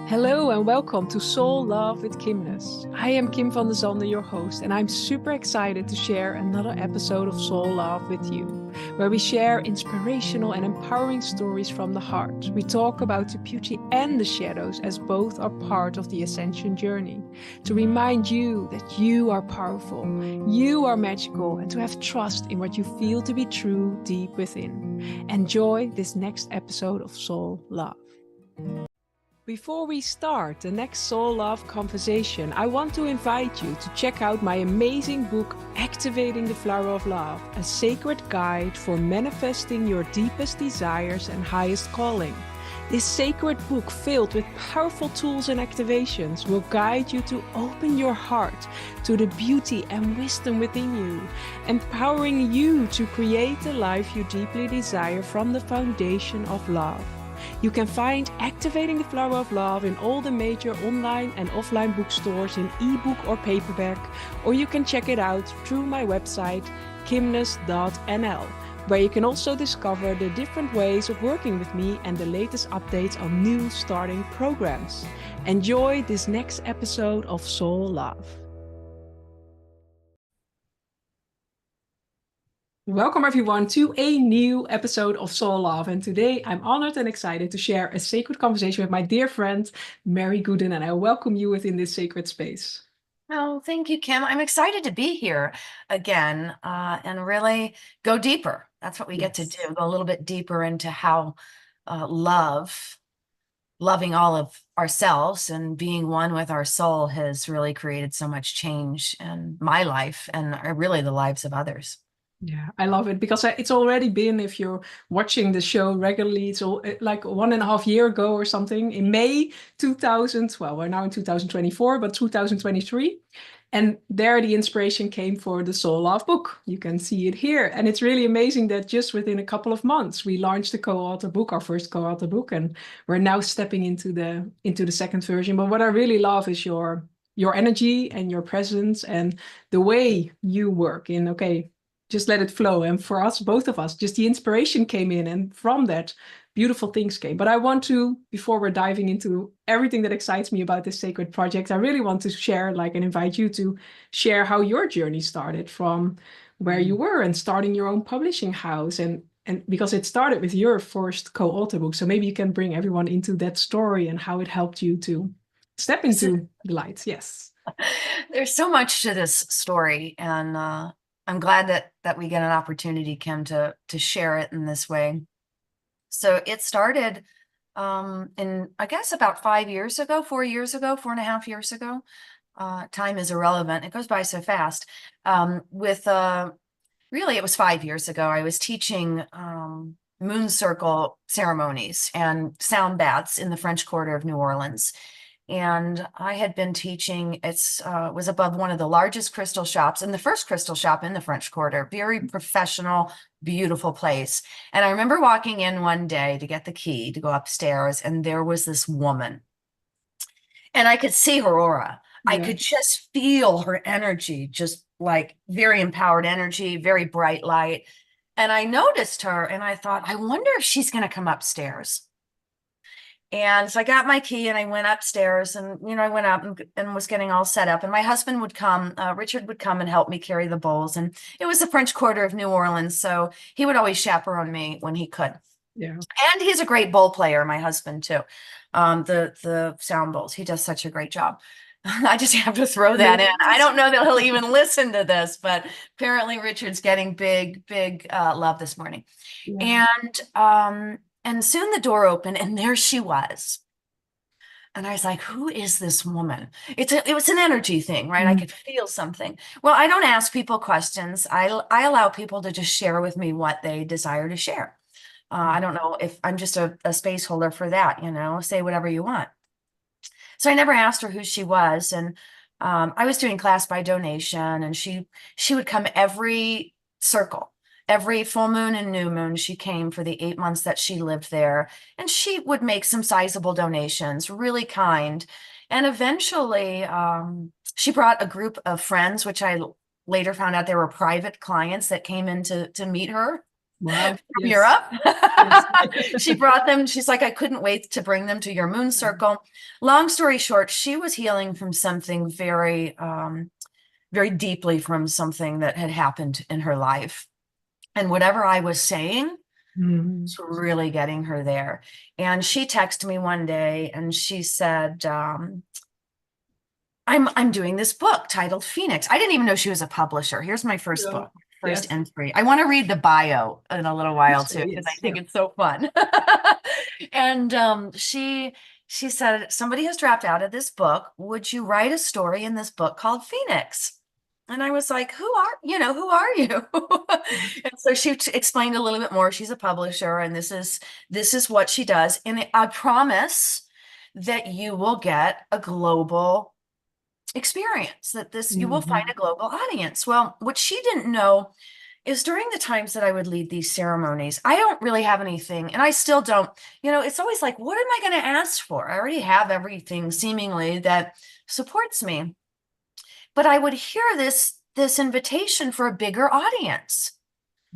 Hello and welcome to Soul Love with Kimness. I am Kim van der Zande, your host, and I'm super excited to share another episode of Soul Love with you, where we share inspirational and empowering stories from the heart. We talk about the beauty and the shadows as both are part of the ascension journey, to remind you that you are powerful, you are magical, and to have trust in what you feel to be true deep within. Enjoy this next episode of Soul Love. Before we start the next Soul Love conversation, I want to invite you to check out my amazing book, Activating the Flower of Love, a sacred guide for manifesting your deepest desires and highest calling. This sacred book, filled with powerful tools and activations, will guide you to open your heart to the beauty and wisdom within you, empowering you to create the life you deeply desire from the foundation of love. You can find Activating the Flower of Love in all the major online and offline bookstores in ebook or paperback, or you can check it out through my website, kimness.nl, where you can also discover the different ways of working with me and the latest updates on new starting programs. Enjoy this next episode of Soul Love. Welcome everyone to a new episode of Soul Love, and today I'm honored and excited to share a sacred conversation with my dear friend Mary Gooden, and I welcome you within this sacred space. Oh, thank you, Kim. I'm excited to be here again and really go deeper. That's what we get to do, go a little bit deeper into how loving all of ourselves and being one with our soul has really created so much change in my life and really the lives of others. Yeah, I love it because it's already been, if you're watching the show regularly, it's all like 1.5 years ago or something, in May 2000, well, we're now in 2024, but 2023. And there the inspiration came for the Soul Love book. You can see it here. And it's really amazing that just within a couple of months, we launched the co-author book, our first co-author book, and we're now stepping into the second version. But what I really love is your energy and your presence and the way you work in, okay, just let it flow. And for us, both of us, just the inspiration came in, and from that, beautiful things came. But I want to, before we're diving into everything that excites me about this sacred project, I really want to share, and invite you to share how your journey started from where you were and starting your own publishing house. And because it started with your first co-author book. So maybe you can bring everyone into that story and how it helped you to step into the light. Yes. There's so much to this story, and I'm glad that we get an opportunity, Kim, to share it in this way. So it started in, I guess, about 5 years ago, 4 years ago, 4.5 years ago. Time is irrelevant. It goes by so fast. Really, it was 5 years ago. I was teaching moon circle ceremonies and sound baths in the French Quarter of New Orleans. And I had been teaching, was above one of the largest crystal shops and the first crystal shop in the French Quarter, very professional, beautiful place. And I remember walking in one day to get the key to go upstairs, and there was this woman. And I could see her aura. Yeah. I could just feel her energy, just like very empowered energy, very bright light. And I noticed her and I thought, I wonder if she's going to come upstairs. And so I got my key and I went upstairs, and, I went up and was getting all set up, and my husband would come, Richard would come and help me carry the bowls. And it was the French Quarter of New Orleans, so he would always chaperone me when he could. Yeah. And he's a great bowl player, my husband too. The sound bowls, he does such a great job. I just have to throw that in. I don't know that he'll even listen to this, but apparently Richard's getting big love this morning. Yeah. And soon the door opened, and there she was. And I was like, who is this woman? It was an energy thing, right? I could feel something. Well, I don't ask people questions. I allow people to just share with me what they desire to share. I don't know if I'm just a space holder for that, say whatever you want. So I never asked her who she was. And I was doing class by donation, and she would come every circle. Every full moon and new moon, she came for the 8 months that she lived there, and she would make some sizable donations, really kind. And eventually, she brought a group of friends, which I later found out they were private clients that came in to meet her. Wow. from Yes. Europe. Yes. She brought them. She's like, I couldn't wait to bring them to your moon circle. Long story short, she was healing from something very deeply from something that had happened in her life. And whatever I was saying Mhm. was really getting her there. And she texted me one day and she said, I'm doing this book titled Phoenix. I didn't even know she was a publisher. Here's my first Yeah. book, first Yes. entry. I want to read the bio in a little while So, too, because I yes. think Yeah. it's so fun. And she said, somebody has dropped out of this book. Would you write a story in this book called Phoenix? And I was like, who are you? And so she explained a little bit more. She's a publisher, and this is what she does. And I promise that you will get a global experience, that this you will find Mhm. a global audience. Well, what she didn't know is during the times that I would lead these ceremonies, I don't really have anything, and I still don't. It's always like, what am I going to ask for? I already have everything seemingly that supports me. But I would hear this invitation for a bigger audience.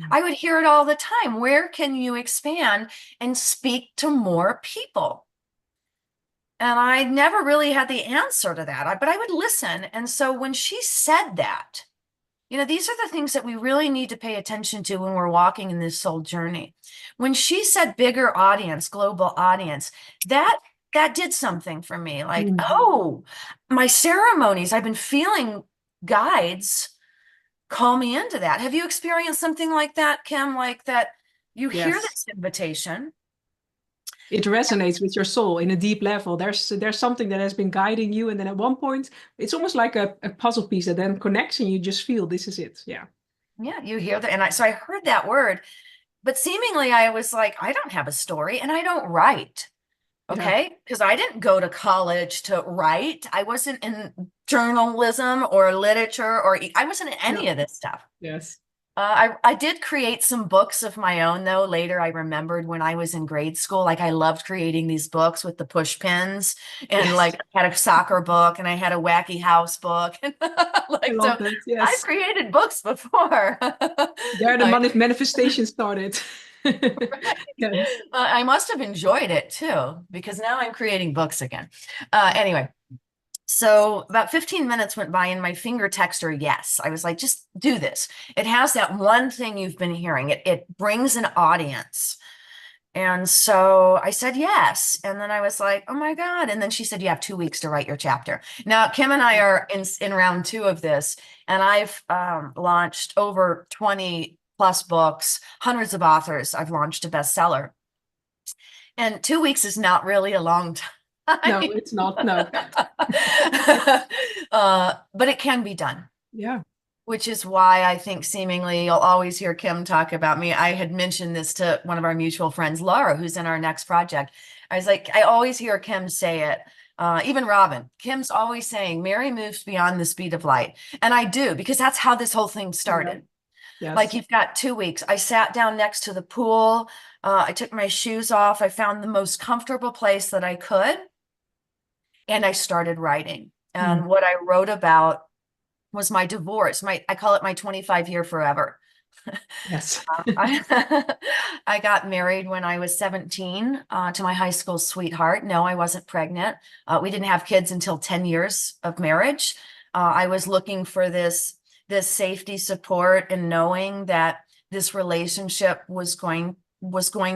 I would hear it all the time. Where can you expand and speak to more people? And I never really had the answer to that, but I would listen. And so when she said that, these are the things that we really need to pay attention to when we're walking in this soul journey. When she said bigger audience, global audience, that did something for me. Like, Mhm. oh, my ceremonies, I've been feeling guides call me into that. Have you experienced something like that, Kim? Like that you hear Yes. this invitation? It resonates with your soul in a deep level. There's something that has been guiding you, and then at one point, it's almost like a puzzle piece that then connects, and you just feel this is it. Yeah. Yeah, you hear that. And so I heard that word, but seemingly I was like, I don't have a story and I don't write. Yeah. Okay. Because I didn't go to college to write. I wasn't in journalism or literature, or I wasn't in Yeah. any of this stuff. Yes. I did create some books of my own, though. Later, I remembered when I was in grade school, like I loved creating these books with the push pins, and Yes. like I had a soccer book and I had a wacky house book. I Like, so love that. I've Yes. created books before. There the I, manifestation started. Yes. I must have enjoyed it too, because now I'm creating books again. Anyway, so about 15 minutes went by and my finger texted her yes. I was like, just do this. It has that one thing you've been hearing. It brings an audience. And so I said yes. And then I was like, oh my God. And then she said, you have 2 weeks to write your chapter. Now, Kim and I are in round two of this, and I've launched over 20 plus books, hundreds of authors. I've launched a bestseller. And 2 weeks is not really a long time. No, it's not. No. But it can be done, Yeah. which is why I think seemingly you'll always hear Kim talk about me. I had mentioned this to one of our mutual friends, Laura, who's in our next project. I was like, I always hear Kim say it. Even Robin, Kim's always saying, Mary moves beyond the speed of light. And I do, because that's how this whole thing Yeah. started. Like, Yes. you've got 2 weeks. I sat down next to the pool. I took my shoes off. I found the most comfortable place that I could, and I started writing. Mm. And what I wrote about was my divorce. I call it my 25-year forever. Yes. I, I got married when I was 17 to my high school sweetheart. No, I wasn't pregnant. We didn't have kids until 10 years of marriage. I was looking for this safety support and knowing that this relationship was going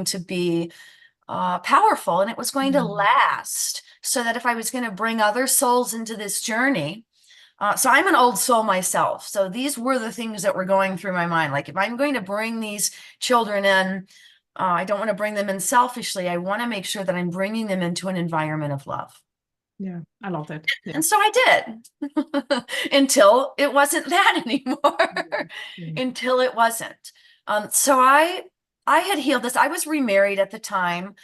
to be powerful, and it was going to Mm. last, so that if I was going to bring other souls into this journey. So I'm an old soul myself. So these were the things that were going through my mind. Like, if I'm going to bring these children in, I don't want to bring them in selfishly. I want to make sure that I'm bringing them into an environment of love. Yeah. I love that. Yeah. And so I did, until it wasn't that anymore, Yeah. until it wasn't. So I had healed this. I was remarried at the time.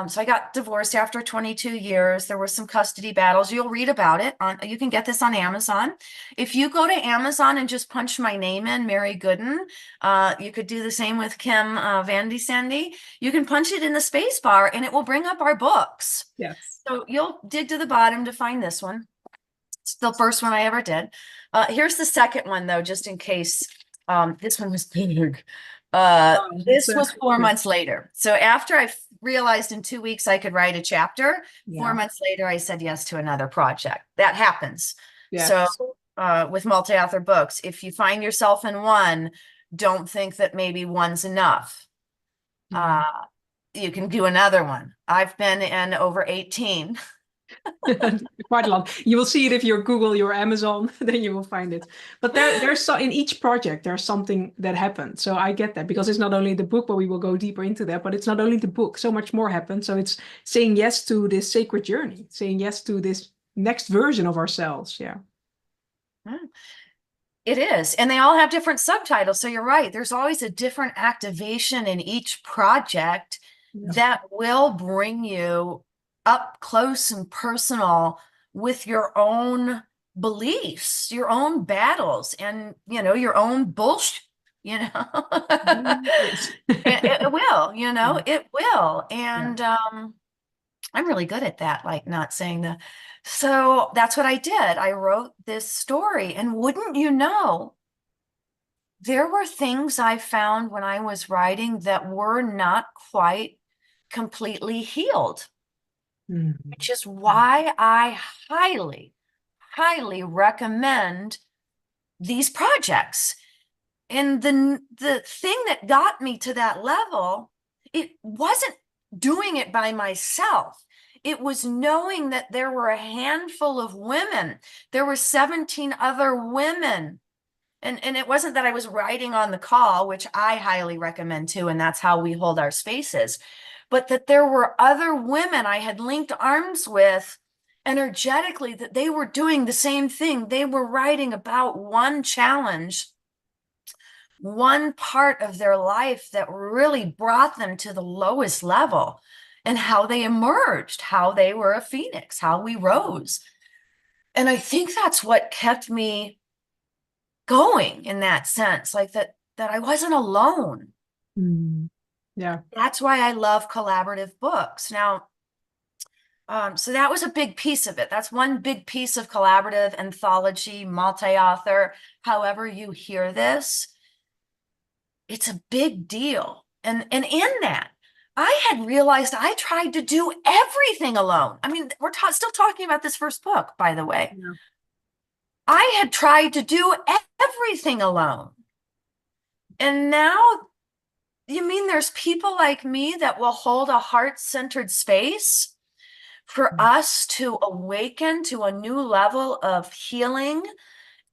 So I got divorced after 22 years. There were some custody battles. You'll read about it you can get this on Amazon. If you go to Amazon and just punch my name in, Mary Gooden, you could do the same with Kim Van Sandy. You can punch it in the space bar and it will bring up our books. Yes. So you'll dig to the bottom to find this one. It's the first one I ever did. Here's the second one, though, just in case. This one was big. Oh, that's This was four good. months later. So after I realized in 2 weeks I could write a chapter, four Yeah. months later I said yes to another project. That happens. So Yes. with multi-author books, if you find yourself in one, don't think that maybe one's enough. Yeah. Uh, you can do another one. I've been in over 18. Quite a lot. You will see it if you Google your Amazon, then you will find it. But there's so in each project there's something that happened. So I get that because it's not only the book, but we will go deeper into that. But it's not only the book. So much more happened. So it's saying yes to this sacred journey, saying yes to this next version of ourselves. Yeah. It is. And they all have different subtitles. So you're right. There's always a different activation in each project Yeah. that will bring you up close and personal with your own beliefs, your own battles, and, your own bullshit, you know. Yes. It will, Yeah. it will. Yeah. And I'm really good at that, like not saying the. So that's what I did. I wrote this story, and wouldn't you know, there were things I found when I was writing that were not quite completely healed, Mhm. which is why I highly, highly recommend these projects. And the thing that got me to that level, it wasn't doing it by myself. It was knowing that there were a handful of women. There were 17 other women. And it wasn't that I was writing on the call, which I highly recommend too, and that's how we hold our spaces, but that there were other women I had linked arms with energetically, that they were doing the same thing. They were writing about one challenge, one part of their life that really brought them to the lowest level, and how they emerged, how they were a phoenix, how we rose. And I think that's what kept me going in that sense, like that I wasn't alone. Mm. Yeah. That's why I love collaborative books. Now, so that was a big piece of it. That's one big piece of collaborative, anthology, multi-author, however you hear this. It's a big deal. And in that, I had realized I tried to do everything alone. I mean, we're still talking about this first book, by the way. Yeah. I had tried to do everything alone. And now, you mean there's people like me that will hold a heart-centered space for us to awaken to a new level of healing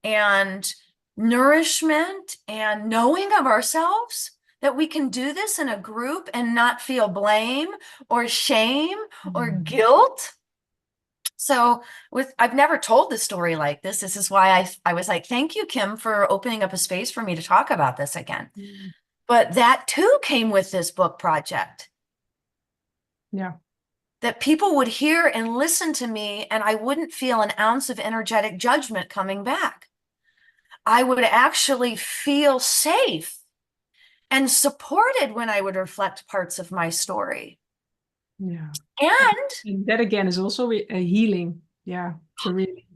and nourishment and knowing of ourselves, that we can do this in a group and not feel blame or shame or Mm. guilt. So I've never told the story like this. This is why I was like, thank you, Kim, for opening up a space for me to talk about this again. Mm. But that too came with this book project, Yeah. that people would hear and listen to me, and I wouldn't feel an ounce of energetic judgment coming back. I would actually feel safe and supported when I would reflect parts of my story. Yeah. And And that again is also a healing. Yeah. To really.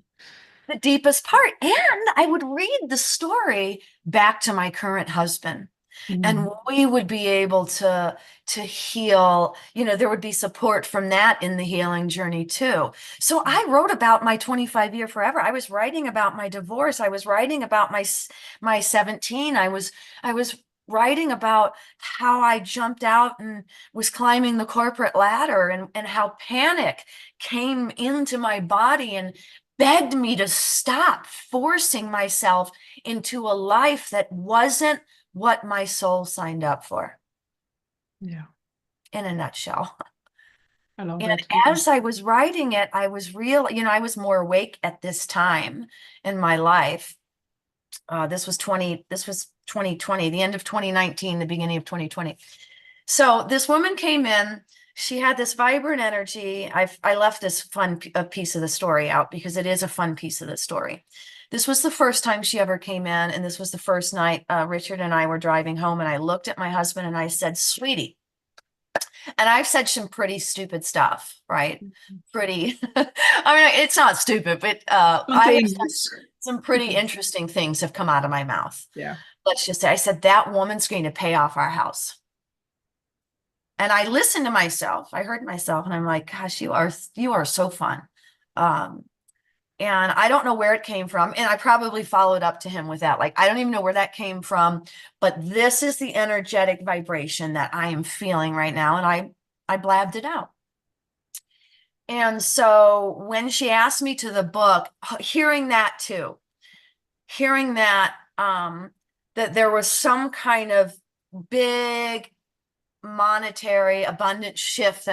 the deepest part, and I would read the story back to my current husband, and Mm. we would be able to heal. There would be support from that in the healing journey too. So I wrote about my 25-year forever. I was writing about my divorce. I was writing about my 17. I was writing about how I jumped out and was climbing the corporate ladder, and how panic came into my body and begged me to stop forcing myself into a life that wasn't what my soul signed up for, Yeah. in a nutshell. I love And it. Yeah. as I was writing it, I was I was more awake at this time in my life. This was 2020, the end of 2019, the beginning of 2020. So this woman came in. She had this vibrant energy. I left this a piece of the story out because it is a fun piece of the story. This was the first time she ever came in, and this was the first night Richard and I were driving home, and I looked at my husband and I said, "Sweetie," and I've said some pretty stupid stuff, right? Pretty, I mean, it's not stupid, but I have said Spontaneous. some pretty interesting things have come out of my mouth. Yeah. let's just say, I said, that woman's going to pay off our house. And I listened to myself. I heard myself and I'm like, gosh, you are so fun. Um, and I don't know where it came from. And I probably followed up to him with that. Like, I don't even know where that came from, but this is the energetic vibration that I am feeling right now. And I blabbed it out. And so when she asked me to the book, hearing that too, hearing that, that there was some kind of big monetary abundant shift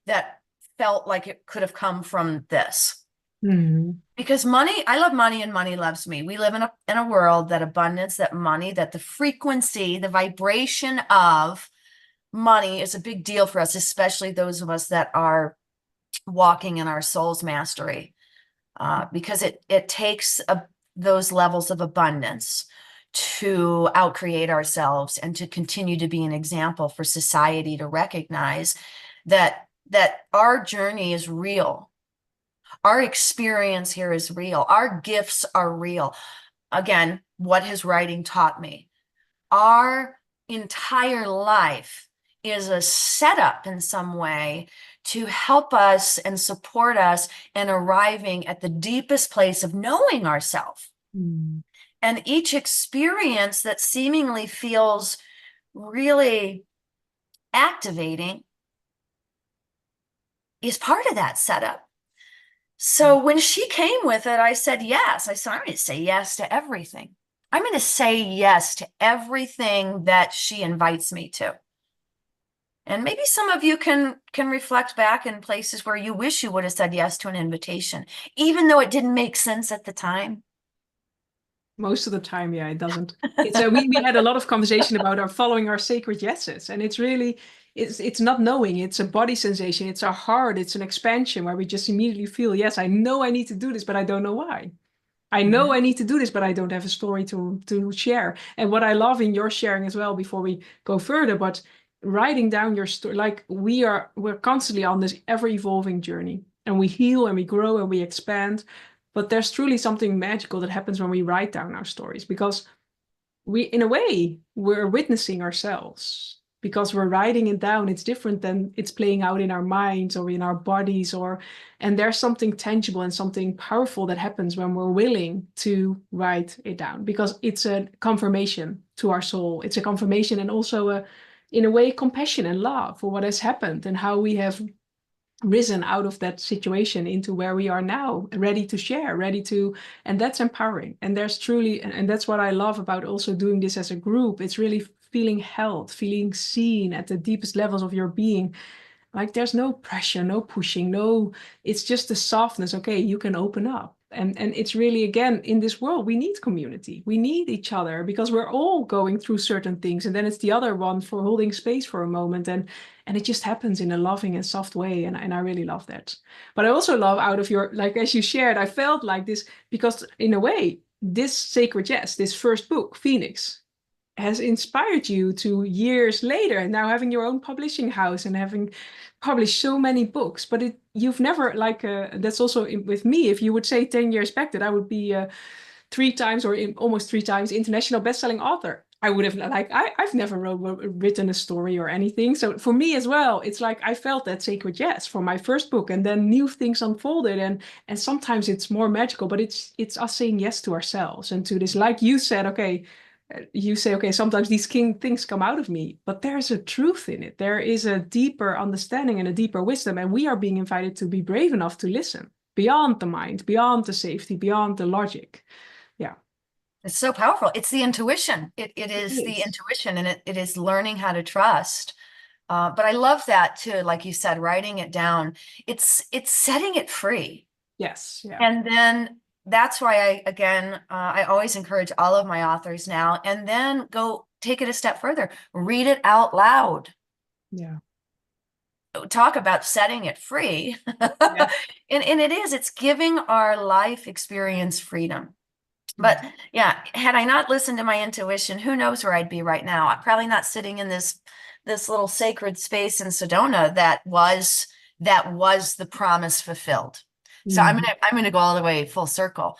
that felt like it could have come from this. Mm-hmm. Because money, I love money and money loves me. We live in a world that abundance, that money, that the frequency, the vibration of money is a big deal for us, especially those of us that are walking in our soul's mastery, because it takes those levels of abundance to outcreate ourselves and to continue to be an example for society to recognize that our journey is real. Our experience here is real. Our gifts are real. Again, what has writing taught me? Our entire life is a setup in some way to help us and support us in arriving at the deepest place of knowing ourselves. Mm-hmm. And each experience that seemingly feels really activating is part of that setup. So when she came with it, I said yes. I said, I'm going to say yes to everything. I'm going to say yes to everything that she invites me to. And maybe some of you can reflect back in places where you wish you would have said yes to an invitation, even though it didn't make sense at the time. Most of the time, yeah, it doesn't. It's we had a lot of conversation about our following our sacred yeses, and it's really it's not knowing. It's a body sensation. It's our heart. It's an expansion where we just immediately feel, yes, I know I need to do this, but I don't know why. I know I need to do this, but I don't have a story to share. And what I love in your sharing as well, before we go further, but writing down your story, like we're constantly on this ever evolving journey, and we heal and we grow and we expand. But there's truly something magical that happens when we write down our stories, because we, in a way, we're witnessing ourselves because we're writing it down. It's different than it's playing out in our minds or in our bodies, and there's something tangible and something powerful that happens when we're willing to write it down, because it's a confirmation to our soul. It's a confirmation, and also in a way, compassion and love for what has happened and how we have risen out of that situation into where we are now, ready to share, and that's empowering. And there's truly, and that's what I love about also doing this as a group. It's really feeling held, feeling seen at the deepest levels of your being. Like there's no pressure, no pushing, no, it's just the softness. Okay, you can open up. And it's really, again, in this world, we need community. We need each other because we're all going through certain things. And then it's the other one for holding space for a moment. And it just happens in a loving and soft way. And I really love that. But I also love out of your, like, as you shared, I felt like this, because in a way, this Sacred Yes, this first book, Phoenix, has inspired you to years later and now having your own publishing house and having published so many books. But you've never, like, that's also with me, if you would say 10 years back that I would be 3 times or almost 3 times international best-selling author, I would have, like, I've never written a story or anything. So for me as well, it's like I felt that sacred yes for my first book, and then new things unfolded, and sometimes it's more magical, but it's us saying yes to ourselves and to this, like you said, okay, you say, okay, sometimes these things come out of me, but there's a truth in it. There is a deeper understanding and a deeper wisdom, and we are being invited to be brave enough to listen beyond the mind, beyond the safety, beyond the logic. Yeah. It's so powerful. It's the intuition. It is the Yes. intuition, and it is learning how to trust. But I love that too, like you said, writing it down. It's setting it free. Yes. Yeah. And then that's why I always encourage all of my authors now, and then go take it a step further. Read it out loud. Yeah. Talk about setting it free. Yeah. And it's giving our life experience freedom. Yeah. But yeah, had I not listened to my intuition, who knows where I'd be right now? I'm probably not sitting in this little sacred space in Sedona that was the promise fulfilled. So Mhm. I'm gonna go all the way full circle.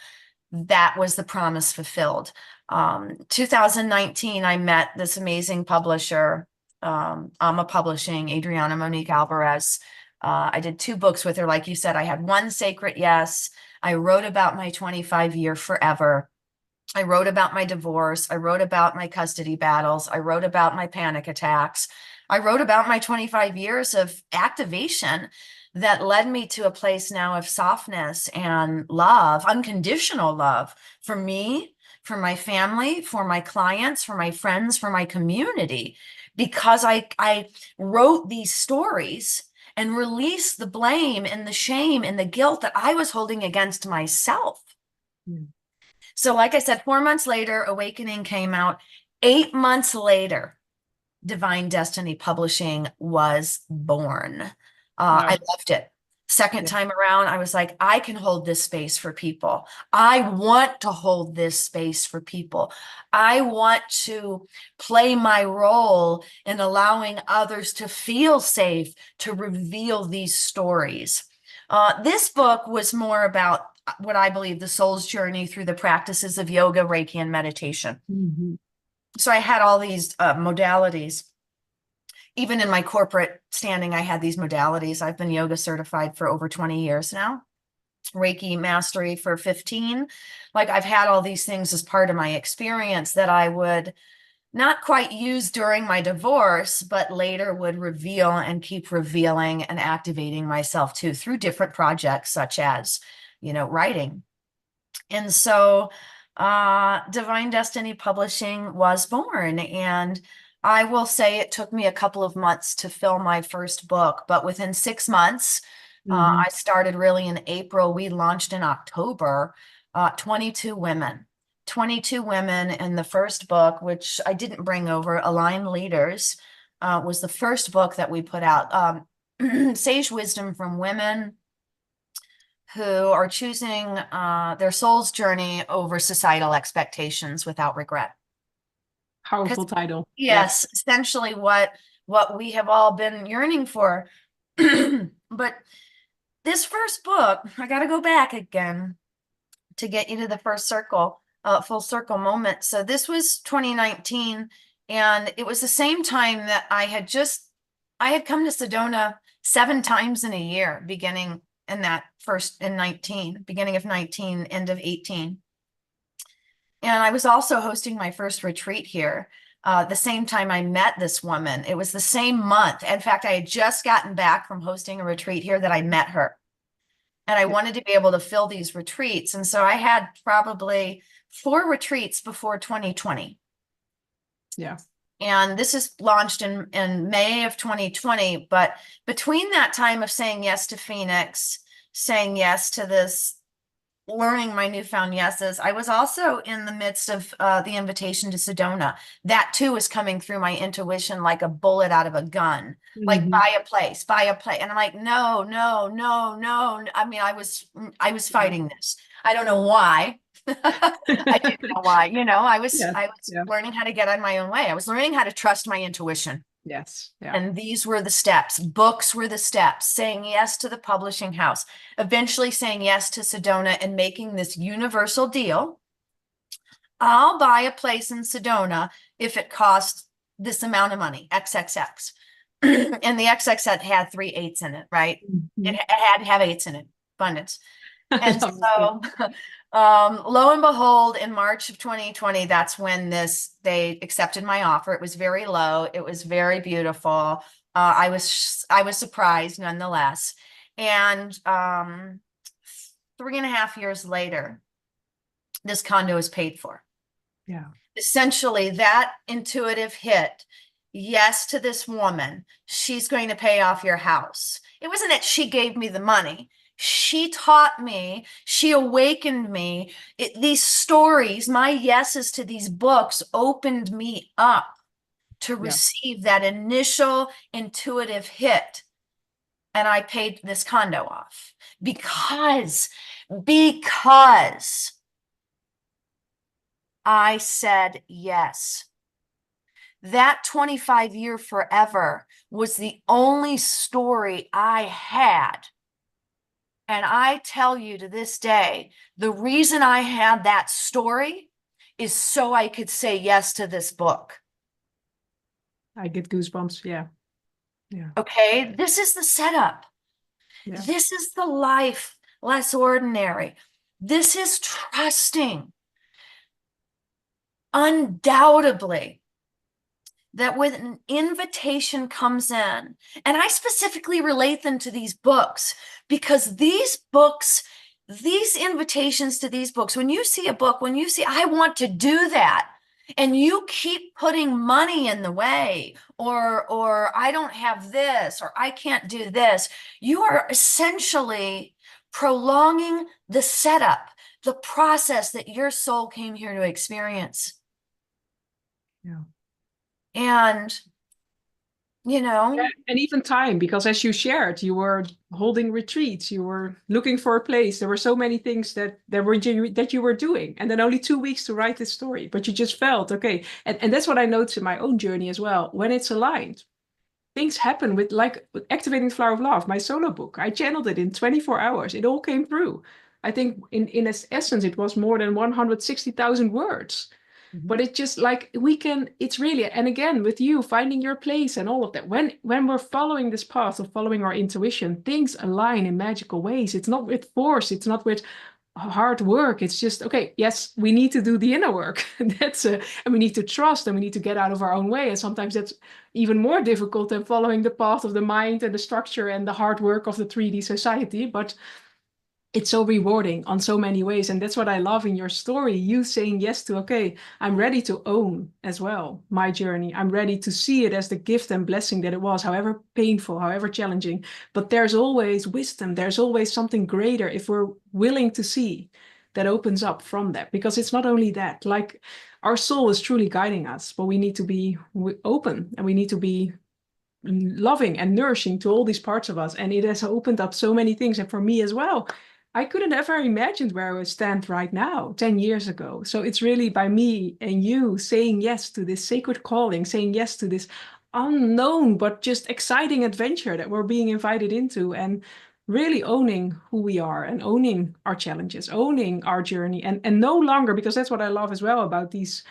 That was the promise fulfilled. 2019, I met this amazing publisher, Alma Publishing, Adriana Monique Alvarez. I did 2 books with her. Like you said, I had one, Sacred Yes. I wrote about my 25-year forever. I wrote about my divorce. I wrote about my custody battles. I wrote about my panic attacks. I wrote about my 25 years of activation that led me to a place now of softness and love, unconditional love for me, for my family, for my clients, for my friends, for my community, because I wrote these stories and released the blame and the shame and the guilt that I was holding against myself. Mm. So, like I said, 4 months later, Awakening came out. 8 months later, Divine Destiny Publishing was born. I Wow. loved it. Second Yeah. time around, I was like, I can hold this space for people. I want to hold this space for people. I want to play my role in allowing others to feel safe to reveal these stories. This book was more about what I believe the soul's journey through the practices of yoga, Reiki, and meditation. Mm-hmm. So I had all these modalities. Even in my corporate standing, I had these modalities. I've been yoga certified for over 20 years now, Reiki mastery for 15. Like, I've had all these things as part of my experience that I would not quite use during my divorce, but later would reveal and keep revealing and activating myself to through different projects, such as, writing. And so Divine Destiny Publishing was born. And I will say it took me a couple of months to fill my first book, but within 6 months, Mm-hmm. I started really in April. We launched in October, 22 women. 22 women in the first book, which I didn't bring over, Aligned Leaders, was the first book that we put out. Sage Wisdom from Women who are choosing their soul's journey over societal expectations without regret. Powerful Because title. Yeah. yes, essentially what we have all been yearning for. But this first book, I got to go back again to get you to the first circle, full circle moment. So this was 2019, and it was the same time that I had come to Sedona 7 times in a year, beginning in that first in 19, beginning of 19, end of 18. And I was also hosting my first retreat here. The same time I met this woman, it was the same month. In fact, I had just gotten back from hosting a retreat here that I met her. And I Yeah. wanted to be able to fill these retreats. And so I had probably 4 retreats before 2020. Yeah. And this is launched in May of 2020. But between that time of saying yes to Phoenix, saying yes to this, learning my newfound yeses, I was also in the midst of the invitation to Sedona. That too was coming through my intuition like a bullet out of a gun. Like, Mm-hmm. buy a place, buy a place. And I'm like, no, no, no, no. I mean, I was Yeah. fighting this. I don't know why. I didn't know why. Yes. I was Yeah. learning how to get on my own way. I was learning how to trust my intuition. Yes. Yeah. And these were the steps. Books were the steps. Saying yes to the publishing house, eventually saying yes to Sedona and making this universal deal. I'll buy a place in Sedona if it costs this amount of money, XXX. And the XXX had 3 8s in it, right? Mhm. It had to have 8s in it, abundance. I And love it. so, lo and behold, in March of 2020, that's when they accepted my offer. It was very low. It was very beautiful. I was surprised nonetheless. And 3.5 years later, this condo is paid for. Yeah. Essentially, that intuitive hit, yes to this woman, she's going to pay off your house. It wasn't that she gave me the money. She taught me, she awakened me. These stories, my yeses to these books opened me up to Yeah. receive that initial intuitive hit. And I paid this condo off because I said yes. That 25-year forever was the only story I had. And I tell you to this day, the reason I had that story is so I could say yes to this book. I get goosebumps. Yeah. Yeah. Okay, this is the setup. Yeah. This is the life less ordinary. This is trusting, undoubtedly, that when an invitation comes in, and I specifically relate them to these books because these books, these invitations to these books, when you see a book, when you see, I want to do that, and you keep putting money in the way, or I don't have this, or I can't do this, you are essentially prolonging the setup, the process that your soul came here to experience. Yeah. And Yeah, and even time, because as you shared, you were holding retreats, you were looking for a place. There were so many things that you were doing, and then only 2 weeks to write this story. But you just felt okay, and that's what I noticed in my own journey as well. When it's aligned, things happen with activating the flower of love, my solo book. I channeled it in 24 hours. It all came through. I think in its essence, it was more than 160,000 words. But it's just like it's really, and again, with you finding your place and all of that, when we're following this path of following our intuition, things align in magical ways. It's not with force, it's not with hard work. It's just, okay, yes, we need to do the inner work. And we need to trust, and we need to get out of our own way. And sometimes that's even more difficult than following the path of the mind and the structure and the hard work of the 3D society. But it's so rewarding on so many ways. And that's what I love in your story. You saying yes to, okay, I'm ready to own as well my journey. I'm ready to see it as the gift and blessing that it was, however painful, however challenging. But there's always wisdom. There's always something greater if we're willing to see, that opens up from that. Because it's not only that, like, our soul is truly guiding us, but we need to be open, and we need to be loving and nourishing to all these parts of us. And it has opened up so many things. And for me as well, I couldn't ever imagined where I would stand right now, 10 years ago. So it's really by me and you saying yes to this sacred calling, saying yes to this unknown but just exciting adventure that we're being invited into, and really owning who we are and owning our challenges, owning our journey, and no longer, because that's what I love as well about these,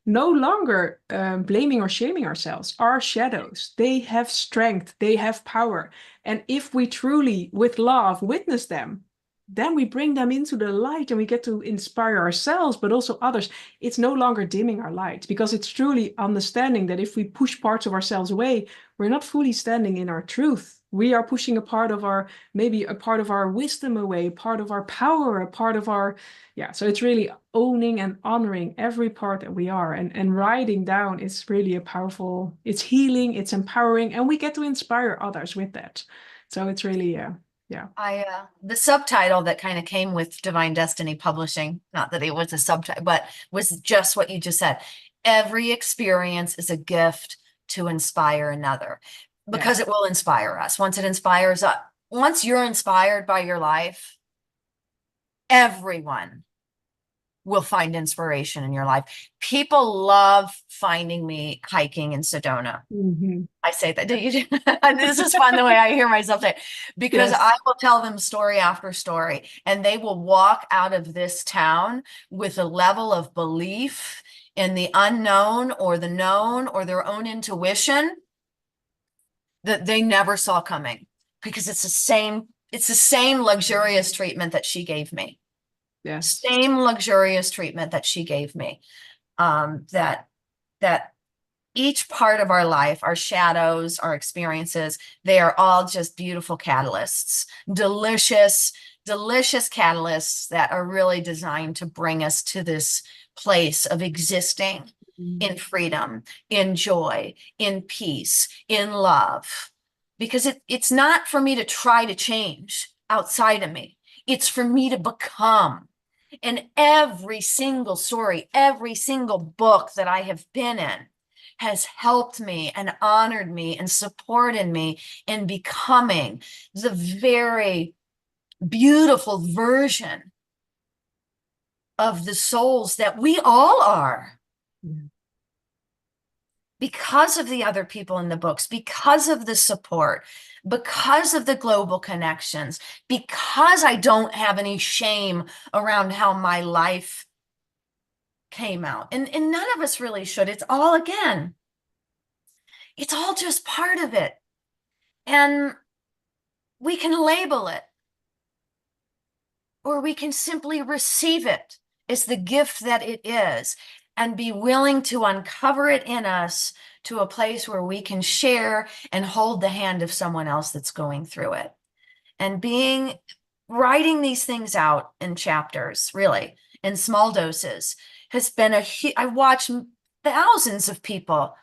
no longer blaming or shaming ourselves. Our shadows, they have strength, they have power. And if we truly, with love, witness them, then we bring them into the light and we get to inspire ourselves, but also others. It's no longer dimming our light, because it's truly understanding that if we push parts of ourselves away, we're not fully standing in our truth. We are pushing a part of our, maybe a part of our wisdom away, a part of our power, a part of our, yeah. So it's really owning and honoring every part that we are, and writing down is really a powerful, it's healing, it's empowering, and we get to inspire others with that. So it's really, yeah. The subtitle that kind of came with Divine Destiny Publishing, not that it was a subtitle, but was just what you just said. Every experience is a gift to inspire another, because Yes. it will inspire us. Once it inspires us, once you're inspired by your life, everyone will find inspiration in your life. People love finding me hiking in Sedona. Mm-hmm. I say that. This is fun the way I hear myself say it, because I Yes. will tell them story after story, and they will walk out of this town with a level of belief in the unknown or the known or their own intuition that they never saw coming, because it's the same luxurious treatment that she gave me. Yes. Same luxurious treatment that she gave me. That each part of our life, our shadows, our experiences, they are all just beautiful catalysts, delicious, delicious catalysts that are really designed to bring us to this place of existing in freedom, in joy, in peace, in love. Because it's not for me to try to change outside of me. It's for me to become. And every single story, every single book that I have been in has helped me and honored me and supported me in becoming the very beautiful version of the souls that we all are. Yeah. Because of the other people in the books, because of the support, because of the global connections, because I don't have any shame around how my life came out. And none of us really should. It's all, again, it's all just part of it. And we can label it, or we can simply receive it as the gift that it is and be willing to uncover it in us to a place where we can share and hold the hand of someone else that's going through it. And writing these things out in chapters, really, in small doses, has been I watched thousands of people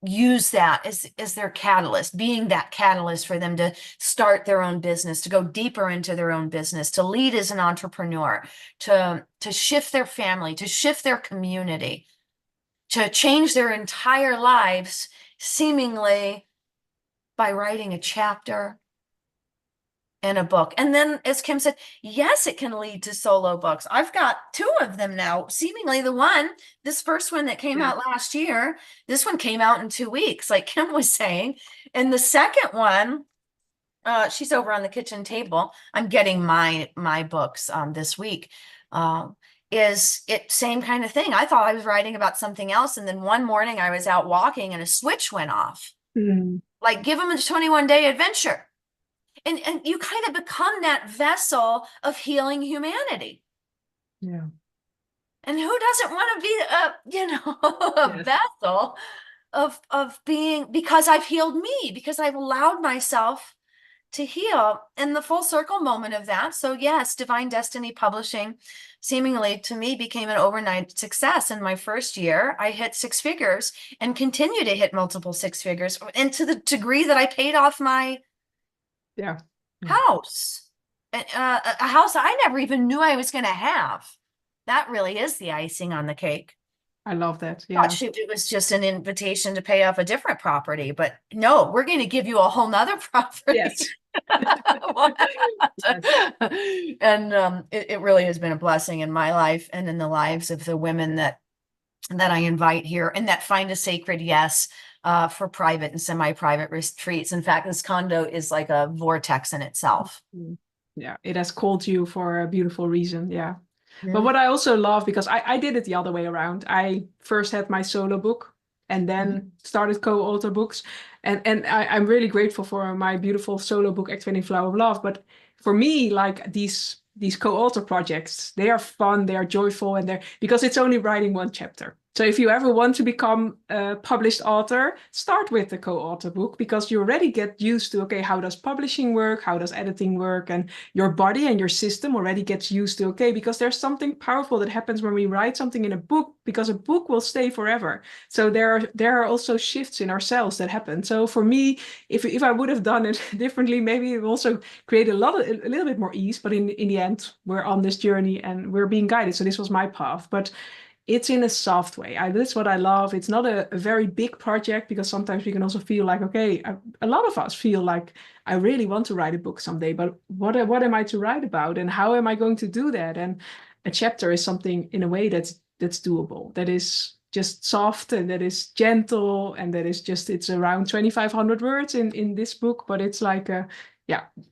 use that as their catalyst, being that catalyst for them to start their own business, to go deeper into their own business, to lead as an entrepreneur, to shift their family, to shift their community, to change their entire lives, seemingly by writing a chapter in a book. And then, as Kim said, yes, it can lead to solo books. I've got two of them now. Seemingly this first one that came out last year, this one came out in 2 weeks, like Kim was saying. And the second one, she's over on the kitchen table. I'm getting my books this week. Is it same kind of thing? I thought I was writing about something else. And then one morning I was out walking and a switch went off. Like, give them a 21-day adventure. And you kind of become that vessel of healing humanity. Yeah. And who doesn't want to be a vessel of being, because I've healed me, because I've allowed myself to heal in the full circle moment of that. So yes, Divine Destiny Publishing seemingly to me became an overnight success. In my first year, I hit 6 figures and continue to hit multiple 6 figures, and to the degree that I paid off my house, a house I never even knew I was going to have. That really is the icing on the cake. I love that. Yeah. Shoot, it was just an invitation to pay off a different property, but no, we're going to give you a whole nother property. Yes. And it really has been a blessing in my life and in the lives of the women that I invite here, and that find a sacred yes for private and semi-private retreats. In fact, this condo is like a vortex in itself. Yeah, it has called you for a beautiful reason. Yeah. But what I also love, because I did it the other way around. I first had my solo book and then started co-author books. And I'm really grateful for my beautiful solo book, Activating Flower of Love. But for me, like these co-author projects, they are fun, they are joyful, and because it's only writing one chapter. So if you ever want to become a published author, start with the co-author book, because you already get used to, okay, how does publishing work? How does editing work? And your body and your system already gets used to, okay, because there's something powerful that happens when we write something in a book, because a book will stay forever. So there are also shifts in ourselves that happen. So for me, if I would have done it differently, maybe it would also create a little bit more ease. But in the end, we're on this journey and we're being guided. So this was my path. But it's in a soft way. That's what I love. It's not a very big project, because sometimes we can also feel like, okay, a lot of us feel like, I really want to write a book someday, but what am I to write about, and how am I going to do that? And a chapter is something in a way that's doable, that is just soft, and that is gentle, and that is just, it's around 2,500 words in this book, but it's like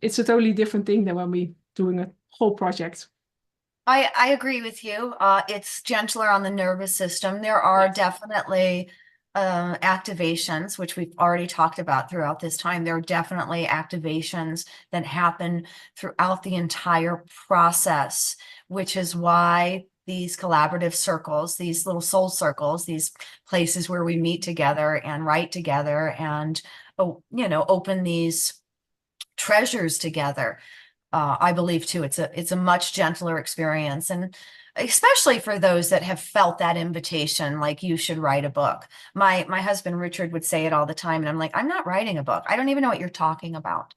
it's a totally different thing than when we doing a whole project. I agree with you. It's gentler on the nervous system. There are definitely activations, which we've already talked about throughout this time. There are definitely activations that happen throughout the entire process, which is why these collaborative circles, these little soul circles, these places where we meet together and write together and, open these treasures together. I believe too, it's a much gentler experience, and especially for those that have felt that invitation, like, you should write a book. My husband Richard would say it all the time, and I'm like, I'm not writing a book. I don't even know what you're talking about.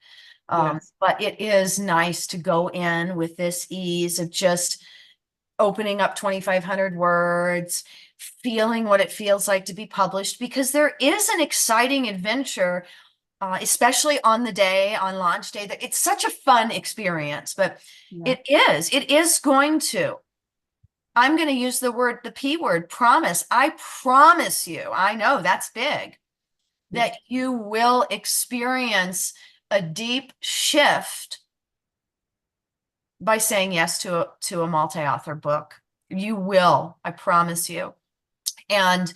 But it is nice to go in with this ease of just opening up 2,500 words, feeling what it feels like to be published, because there is an exciting adventure. Especially on the day, on launch day, that it's such a fun experience, but it is going to, I'm going to use the P word, promise. I promise you, I know that's big, that you will experience a deep shift by saying yes to a multi-author book. You will, I promise you. And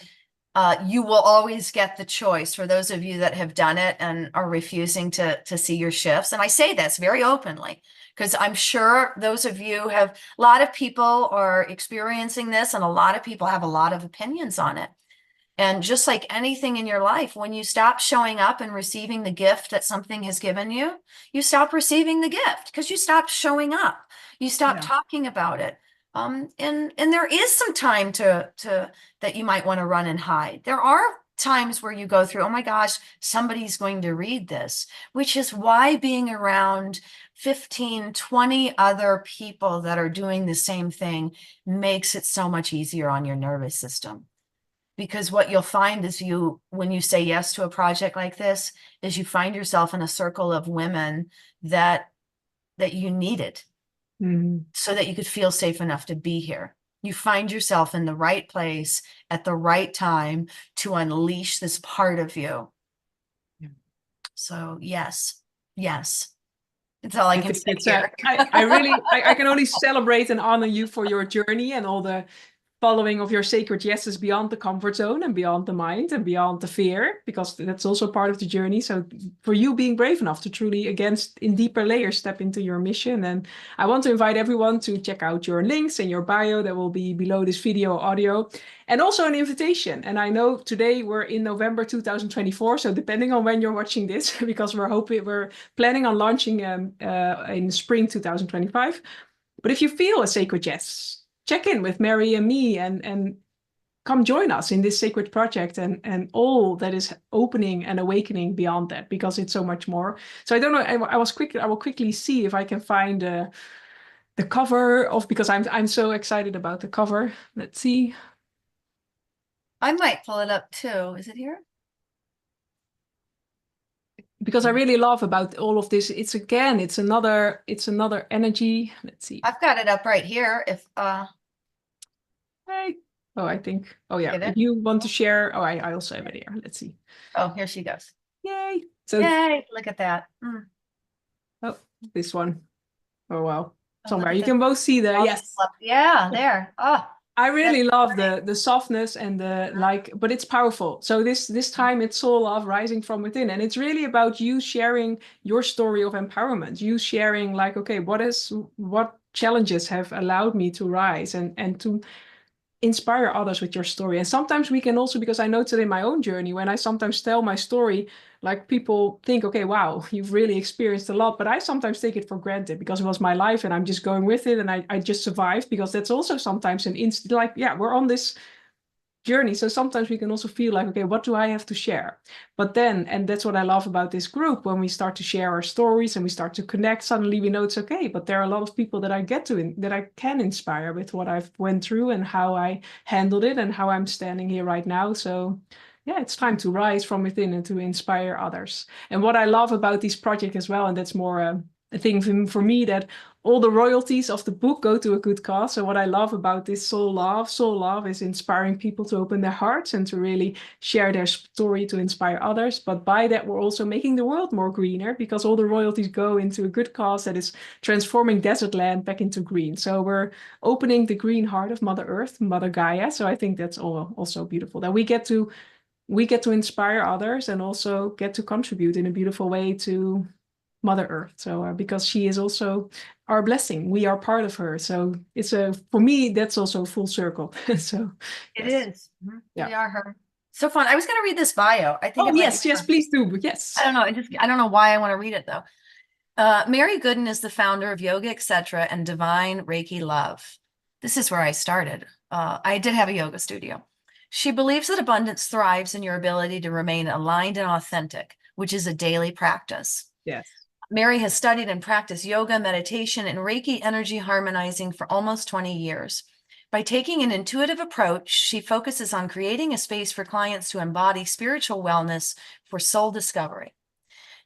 you will always get the choice for those of you that have done it and are refusing to see your shifts. And I say this very openly because I'm sure those of you have, a lot of people are experiencing this and a lot of people have a lot of opinions on it. And just like anything in your life, when you stop showing up and receiving the gift that something has given you, you stop receiving the gift because you stop showing up. You stop Yeah. talking about it. And there is some time to that you might want to run and hide. There are times where you go through, oh my gosh, somebody's going to read this, which is why being around 15, 20 other people that are doing the same thing makes it so much easier on your nervous system. Because what you'll find is when you say yes to a project like this, is you find yourself in a circle of women that you needed Mm. so that you could feel safe enough to be here. You find yourself in the right place at the right time to unleash this part of you. Yeah. So yes, yes, it's all I I can think say it's here. I really I can only celebrate and honor you for your journey and all the following of your sacred yeses beyond the comfort zone and beyond the mind and beyond the fear, because that's also part of the journey. So for you being brave enough to truly, against in deeper layers, step into your mission. And I want to invite everyone to check out your links and your bio that will be below this video audio, and also an invitation. And I know today we're in November 2024, so depending on when you're watching this, because we're planning on launching in spring 2025. But if you feel a sacred yes, check in with Mary and me, and come join us in this sacred project and all that is opening and awakening beyond that, because it's so much more. So I don't know. I will quickly see if I can find the cover of, because I'm so excited about the cover. Let's see. I might pull it up too. Is it here? Because I really love about all of this. It's another energy. Let's see. I've got it up right here. If Hey. Oh, I think. Oh yeah. get If it. you want to share. Oh, I also have it here. Let's see. Oh, here she goes. Yay. So, Yay, look at that. oh, this one. Oh wow. Oh, look Somewhere at you this. can both see the, yes. Yeah, there. Oh, I that's really love great. the softness and the like, but it's powerful. So this time it's soul love rising from within, and it's really about you sharing your story of empowerment. You sharing like, okay, what challenges have allowed me to rise and to inspire others with your story. And sometimes we can also, because I noticed it in my own journey, when I sometimes tell my story, like people think, okay, wow, you've really experienced a lot. But I sometimes take it for granted because it was my life and I'm just going with it and I just survived, because that's also sometimes an instant, like, yeah, we're on this journey. So sometimes we can also feel like, okay, what do I have to share? But then, and that's what I love about this group, when we start to share our stories and we start to connect, suddenly we know it's okay. But there are a lot of people that that I can inspire with what I've went through and how I handled it and how I'm standing here right now. So yeah, it's time to rise from within and to inspire others. And what I love about this project as well, and that's more a thing for me, that all the royalties of the book go to a good cause. So what I love about this soul love is inspiring people to open their hearts and to really share their story to inspire others. But by that, we're also making the world more greener, because all the royalties go into a good cause that is transforming desert land back into green. So we're opening the green heart of Mother Earth, Mother Gaia. So I think that's also beautiful that we get to inspire others and also get to contribute in a beautiful way to Mother Earth. So because she is also our blessing, we are part of her. So for me, that's also full circle. So It yes, is. yeah. We are her. So fun. I was going to read this bio. I think Oh it might be yes, yes, fun. please do. I Yes, don't know. I don't know why I want to read it though. Mary Gooden is the founder of Yoga, etc. and Divine Reiki Love. This is where I started. I did have a yoga studio. She believes that abundance thrives in your ability to remain aligned and authentic, which is a daily practice. yes, Mary has studied and practiced yoga, meditation, and Reiki energy harmonizing for almost 20 years. By taking an intuitive approach, she focuses on creating a space for clients to embody spiritual wellness for soul discovery.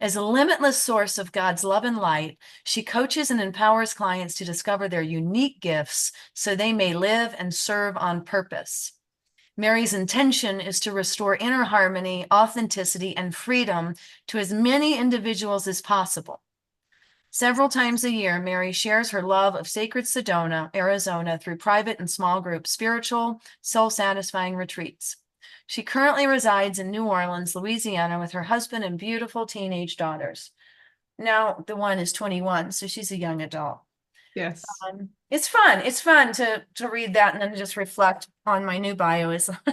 As a limitless source of God's love and light, she coaches and empowers clients to discover their unique gifts so they may live and serve on purpose. Mary's intention is to restore inner harmony, authenticity, and freedom to as many individuals as possible. Several times a year, Mary shares her love of sacred Sedona, Arizona, through private and small group spiritual, soul-satisfying retreats. She currently resides in New Orleans, Louisiana, with her husband and beautiful teenage daughters. Now, the one is 21, so she's a young adult. Yes. It's fun. It's fun to read that and then just reflect on my new bio. I just want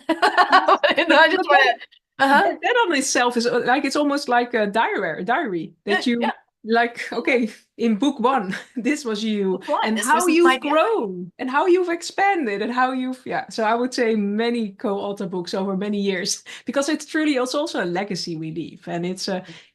to. That on itself is like it's almost like a diary that you Yeah. like. Okay, in book one, this was you, and This how was you've grown, and how you've expanded, and how you've So I would say many co-author books over many years because it's also a legacy we leave, and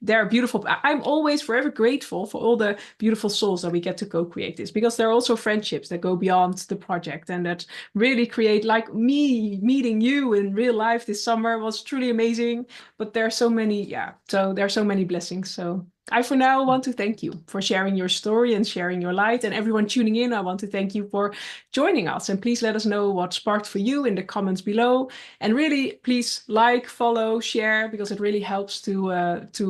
they're beautiful. I'm always forever grateful for all the beautiful souls that we get to co-create this because there are also friendships that go beyond the project and that really create, like me meeting you in real life this summer was truly amazing. But there are so many, so there are so many blessings. So I for now want to thank you for sharing your story and sharing your light. And everyone tuning in, I want to thank you for joining us. And please let us know what sparked for you in the comments below. And really, please like, follow, share, because it really helps to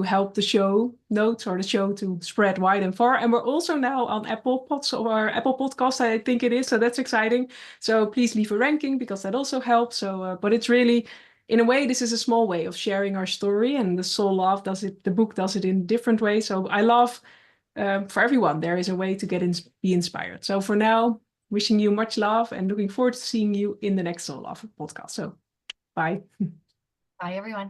help the show notes or the show to spread wide and far. And we're also now on Apple Podcast, I think it is. So that's exciting. So please leave a ranking because that also helps. So, but it's really, in a way, this is a small way of sharing our story, and the Soul Love does it. The book does it in different ways. So I love, for everyone, there is a way to be inspired. So for now, wishing you much love and looking forward to seeing you in the next Soul Love podcast. So bye. Bye, everyone.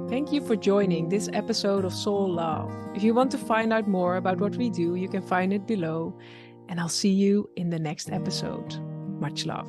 Thank you for joining this episode of Soul Love. If you want to find out more about what we do, you can find it below. And I'll see you in the next episode. Much love.